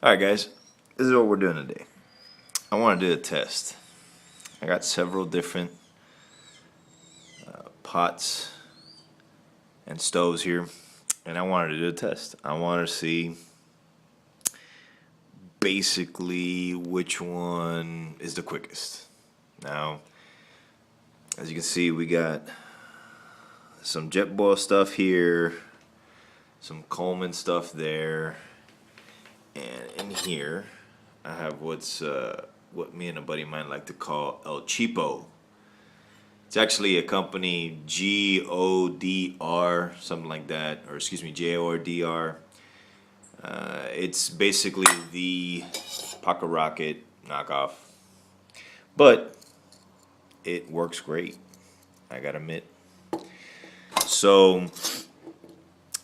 Alright guys, this is what we're doing today. I want to do a test. I got several different pots and stoves here, and I wanted to do a test. I want to see basically which one is the quickest. Now, as you can see, we got some Jetboil stuff here, some Coleman stuff there, and in here I have what me and a buddy of mine like to call El Cheapo. It's actually a company, JODR, something like that, or excuse me, JORDR. It's basically the Pocket Rocket knockoff, but it works great, I gotta admit. So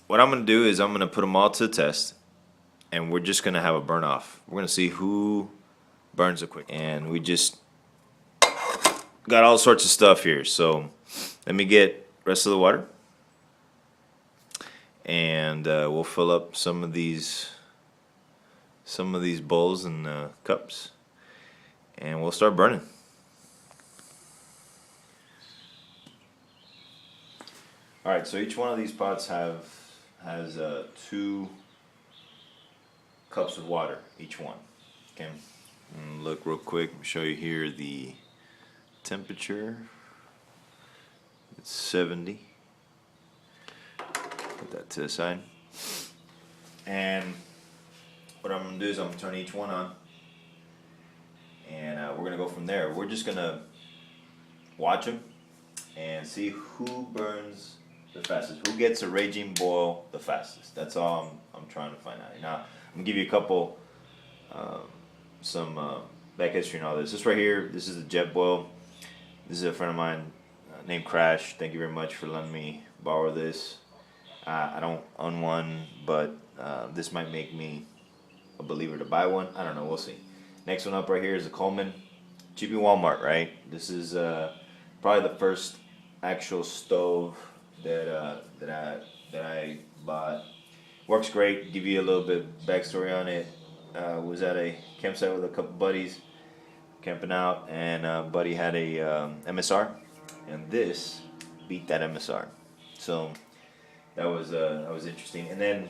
what I'm gonna do is I'm gonna put them all to the test, and we're just gonna have a burn off. We're gonna see who burns the quick, and we just got all sorts of stuff here. So let me get the rest of the water, and we'll fill up some of these bowls and cups, and we'll start burning. All right, so each one of these pots has 2 cups of water each one. Okay, and look real quick. Let me show you here the temperature. It's 70. Put that to the side. And what I'm gonna do is I'm gonna turn each one on, and we're gonna go from there. We're just gonna watch them and see who burns the fastest, who gets a raging boil the fastest. That's all I'm trying to find out. Now I'm gonna give you a couple, some back history and all this. This right here, this is the Jetboil. This is a friend of mine named Crash. Thank you very much for letting me borrow this. I don't own one, but this might make me a believer to buy one. I don't know. We'll see. Next one up right here is a Coleman. Cheap in Walmart, right? This is probably the first actual stove that I bought. Works great. Give you a little bit backstory on it. Was at a campsite with a couple buddies, camping out, and buddy had a MSR, and this beat that MSR. So that was interesting. And then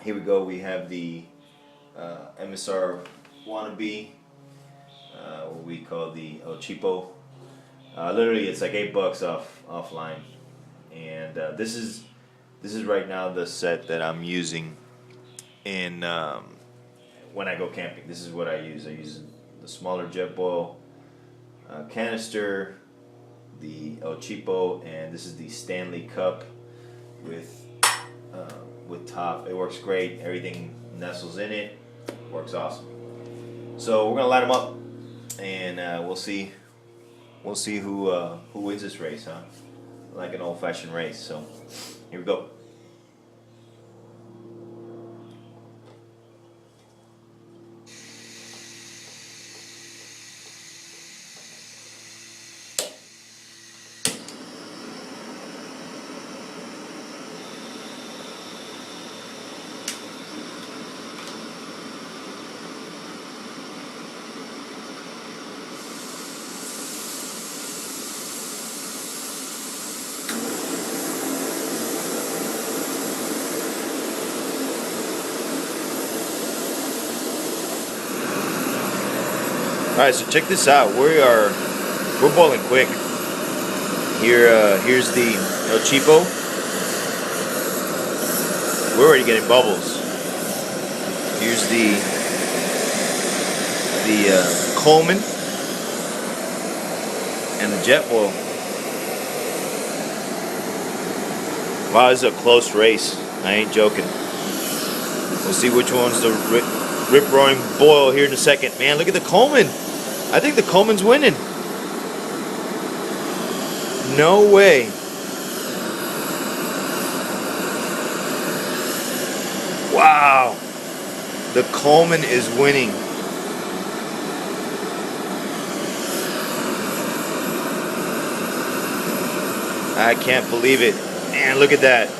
here we go. We have the MSR wannabe, what we call the El Cheapo. Literally, it's like $8 offline, and this is right now the set that I'm using in when I go camping. This is what I use. I use the smaller Jetboil canister, the El Cheapo, and this is the Stanley cup with top. It works great. Everything nestles in it. Works awesome. So we're gonna light them up, and we'll see who wins this race, huh? Like an old-fashioned race. So here we go. All right, so check this out. We're boiling quick. Here's the El Cheapo. We're already getting bubbles. Here's the Coleman and the Jetboil. Wow, this is a close race. I ain't joking. We'll see which one's the rip-roaring boil here in a second. Man, look at the Coleman. I think the Coleman's winning. No way. Wow. The Coleman is winning. I can't believe it. Man, look at that.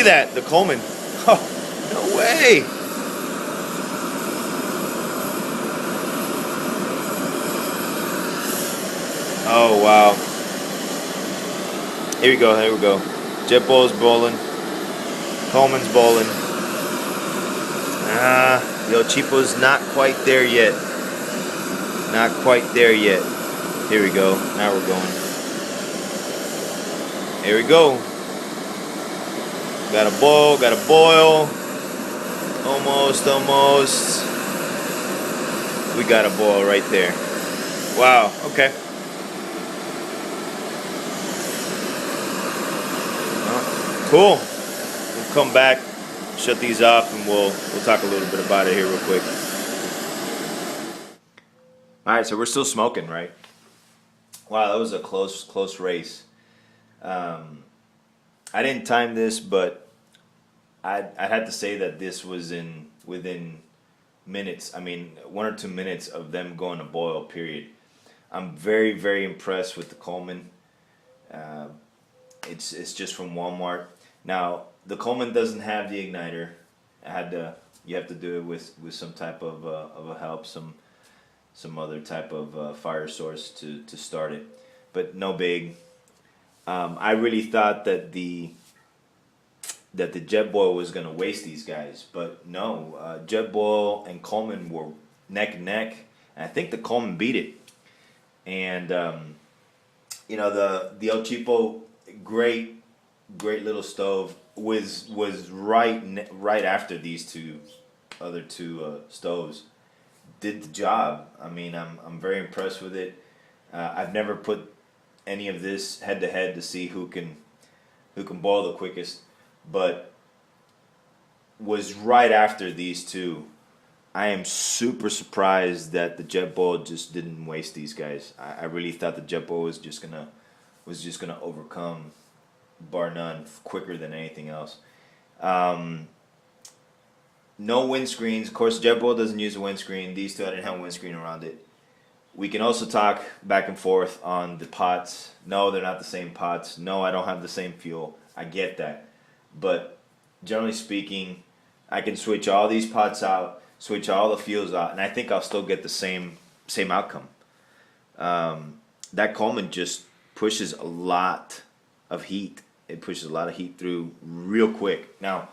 at that, the Coleman. Oh, no way. Oh, wow. Here we go, here we go. Jet Bull's bowling. Coleman's bowling. Yo, Cheapo's not quite there yet. Not quite there yet. Here we go. Now we're going. Here we go. Got a boil, got a boil. Almost, almost. We got a boil right there. Wow, okay. Cool. We'll come back, shut these off, and we'll talk a little bit about it here real quick. All right, so we're still smoking, right? Wow, that was a close race. I didn't time this, but I'd have to say that this was within minutes. I mean, 1 or 2 minutes of them going to boil. Period. I'm very, very impressed with the Coleman. It's just from Walmart. Now the Coleman doesn't have the igniter. You have to do it with some type of a help, some other type of fire source to start it. But no big. I really thought that the Jet Boil was going to waste these guys, but no. Jet Boil and Coleman were neck and neck, and I think the Coleman beat it. And you know, the El Cheapo, great little stove, was right after these other two stoves. Did the job. I mean, I'm very impressed with it. I've never put any of this head to head to see who can boil the quickest, but was right after these two. I am super surprised that the Jet Boil just didn't waste these guys. I really thought the Jet Boil was just gonna overcome, bar none, quicker than anything else. No windscreens. Of course, Jet Boil doesn't use a windscreen. These two, I didn't have a windscreen around it. We can also talk back and forth on the pots. No, they're not the same pots. No, I don't have the same fuel. I get that. But generally speaking, I can switch all these pots out, switch all the fuels out, and I think I'll still get the same outcome. That Coleman just pushes a lot of heat. It pushes a lot of heat through real quick. Now,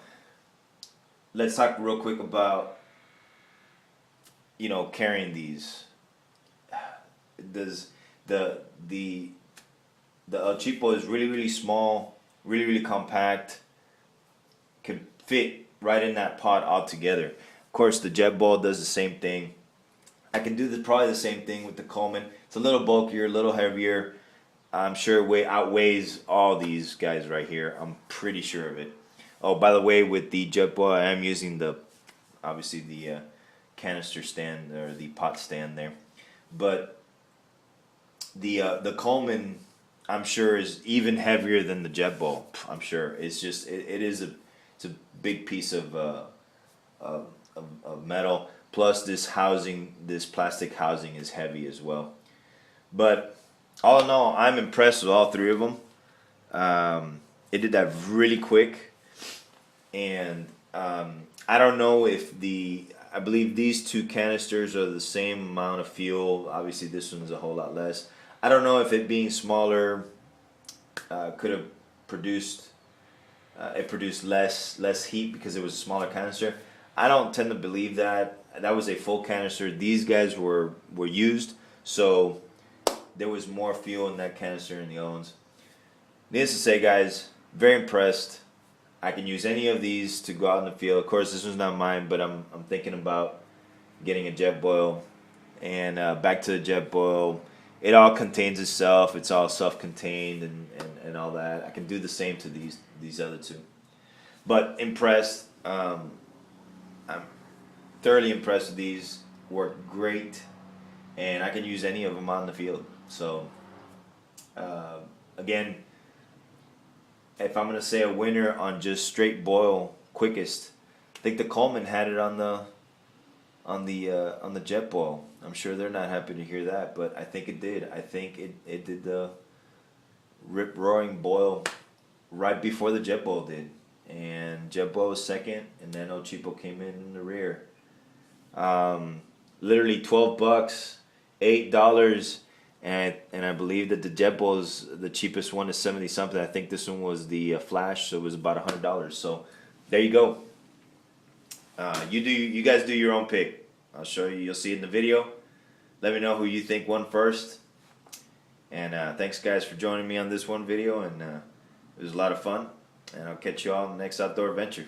let's talk real quick about, carrying these. Does the El Cheapo is really small, really compact, could fit right in that pot all together. Of course, the Jet Boil does the same thing. I can do probably the same thing with the Coleman. It's a little bulkier, a little heavier. I'm sure it outweighs all these guys right here. I'm pretty sure of it. Oh, by the way, with the Jet Boil, I am using obviously the canister stand or the pot stand there, but the Coleman, I'm sure, is even heavier than the Jet Boil. I'm sure it's just it's a big piece of metal. Plus, this plastic housing is heavy as well. But all in all, I'm impressed with all three of them. It did that really quick, and I don't know if I believe these two canisters are the same amount of fuel. Obviously, this one's a whole lot less. I don't know if it being smaller could have produced less heat because it was a smaller canister. I don't tend to believe that. That was a full canister. These guys were used, so there was more fuel in that canister than the other ones. Needless to say, guys, very impressed. I can use any of these to go out in the field. Of course, this one's not mine, but I'm thinking about getting a Jet Boil. And back to the Jet Boil, it all contains itself. It's all self-contained and all that. I can do the same to these other two. But impressed. I'm thoroughly impressed with these. Work great, and I can use any of them on the field. So again, if I'm gonna say a winner on just straight boil quickest, I think the Coleman had it on the Jet Boil. I'm sure they're not happy to hear that, but I think it did. I think it did the rip roaring boil right before the Jet Boil did, and Cheapo was second, and then Cheapo came in the rear. Literally $12, $8, and I believe that the Cheapo's the cheapest one is 70 something. I think this one was the Flash, so it was about $100. So there you go. You guys do your own pick. I'll show you. You'll see it in the video. Let me know who you think won first. And thanks guys for joining me on this one video, and it was a lot of fun. And I'll catch you all in the next outdoor adventure.